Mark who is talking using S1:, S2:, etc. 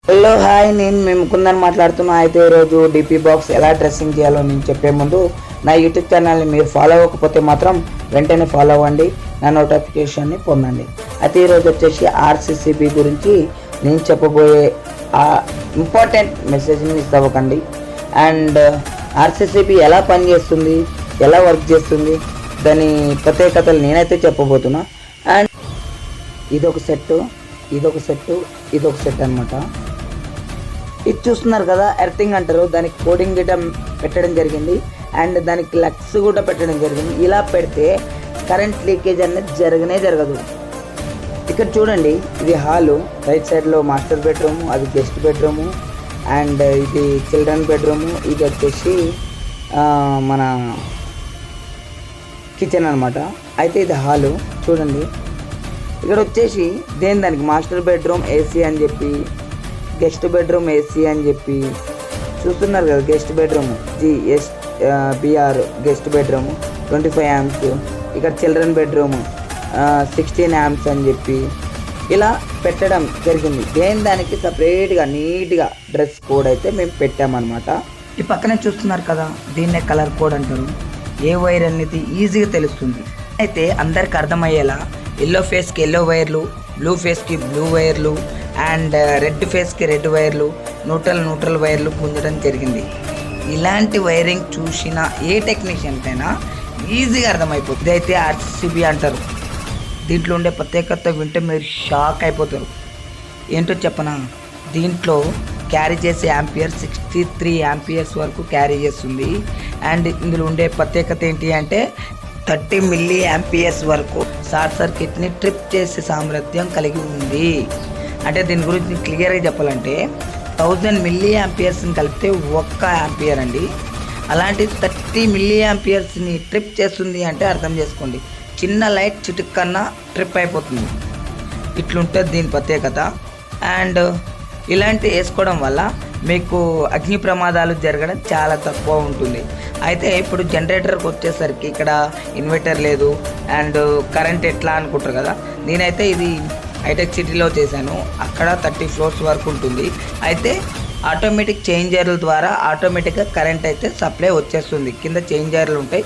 S1: Hello hi, నేను మీ ముకుందని మాట్లాడుతున్నా. అయితే ఈరోజు డిపి బాక్స్ ఎలా డ్రెస్సింగ్ చేయాలో నేను చెప్పే ముందు నా యూట్యూబ్ ఛానల్ని మీరు ఫాలో అవ్వకపోతే మాత్రం వెంటనే ఫాలో అవ్వండి, నా నోటిఫికేషన్ని పొందండి. అయితే ఈరోజు వచ్చేసి ఆర్సీసీబీ గురించి నేను చెప్పబోయే ఇంపార్టెంట్ మెసేజ్ని మిస్ అవ్వకండి. అండ్ ఆర్సీసీబీ ఎలా పనిచేస్తుంది, ఎలా వర్క్ చేస్తుంది, దాని ప్రత్యేకతలు నేనైతే చెప్పబోతున్నా. అండ్ ఇదొక సెట్, ఇదొక సెట్ అనమాట. ఇది చూస్తున్నారు కదా, ఎర్తింగ్ అంటారు. దానికి కోడింగ్ గిట్ట పెట్టడం జరిగింది అండ్ దానికి లక్స్ కూడా పెట్టడం జరిగింది. ఇలా పెడితే కరెంట్ లీకేజ్ అనేది జరగదు. ఇక్కడ చూడండి, ఇది హాలు, రైట్ సైడ్లో మాస్టర్ బెడ్రూము, అది గెస్ట్ బెడ్రూము, అండ్ ఇది చిల్డ్రన్ బెడ్రూము, ఇది వచ్చేసి మన కిచెన్ అనమాట. అయితే ఇది హాలు చూడండి. ఇక్కడ వచ్చేసి దానికి మాస్టర్ బెడ్రూమ్ ఏసీ అని చెప్పి, గెస్ట్ బెడ్రూమ్ ఏసీ అని చెప్పి చూస్తున్నారు కదా. Guest bedroom BR guest bedroom 25 amps. ఇక్కడ చిల్డ్రన్ బెడ్రూమ్ 16 amps అని చెప్పి ఇలా పెట్టడం జరిగింది. దానికి సపరేట్గా నీట్గా డ్రెస్ కోడ్ అయితే మేము పెట్టామన్నమాట. ఈ పక్కనే చూస్తున్నారు కదా, దీన్నే కలర్ కోడ్ అంటారు. ఏ వైర్ అనేది ఈజీగా తెలుస్తుంది. అయితే అందరికి అర్థమయ్యేలా ఎల్లో ఫేస్కి ఎల్లో వైర్లు, బ్లూ ఫేస్కి బ్లూ వైర్లు, అండ్ రెడ్ ఫేస్కి రెడ్ వైర్లు, న్యూట్రల్ వైర్లు పొందడం జరిగింది. ఇలాంటి వైరింగ్ చూసిన ఏ టెక్నీషియన్కైనా ఈజీగా అర్థమైపోతుంది. ఇదైతే ఆర్సీసీబీ అంటారు. దీంట్లో ఉండే ప్రత్యేకత వింటే మీరు షాక్ అయిపోతారు. ఏంటో చెప్పనా, దీంట్లో క్యారీ చేసే యాంపియర్ 63 amperes వరకు క్యారీ చేస్తుంది. అండ్ ఇందులో ఉండే ప్రత్యేకత ఏంటి అంటే 30 mA వరకు షార్ట్ సర్క్యూట్ని ట్రిప్ చేసే సామర్థ్యం కలిగి ఉంది. అంటే దీని గురించి క్లియర్గా చెప్పాలంటే 1000 mA కలిపితే 1 ఆంపియర్ అండి. అలాంటి 30 mA ట్రిప్ చేస్తుంది అంటే అర్థం చేసుకోండి, చిన్న లైట్ చిటుక్కన్నా ట్రిప్ అయిపోతుంది. ఇట్లుంటుంది దీని ప్రత్యేకత. అండ్ ఇలాంటి వేసుకోవడం వల్ల మీకు అగ్ని ప్రమాదాలు జరగడం చాలా తక్కువ ఉంటుంది. అయితే ఇప్పుడు జనరేటర్కి వచ్చేసరికి ఇక్కడ ఇన్వర్టర్ లేదు అండ్ కరెంట్ ఎట్లా అనుకుంటారు కదా. నేనైతే ఇది హైటెక్ సిటీలో చేశాను, అక్కడ 30 floors వరకు ఉంటుంది. అయితే ఆటోమేటిక్ చేంజర్ల ద్వారా ఆటోమేటిక్గా కరెంట్ అయితే సప్లై వచ్చేస్తుంది. కింద చేంజర్లు ఉంటాయి,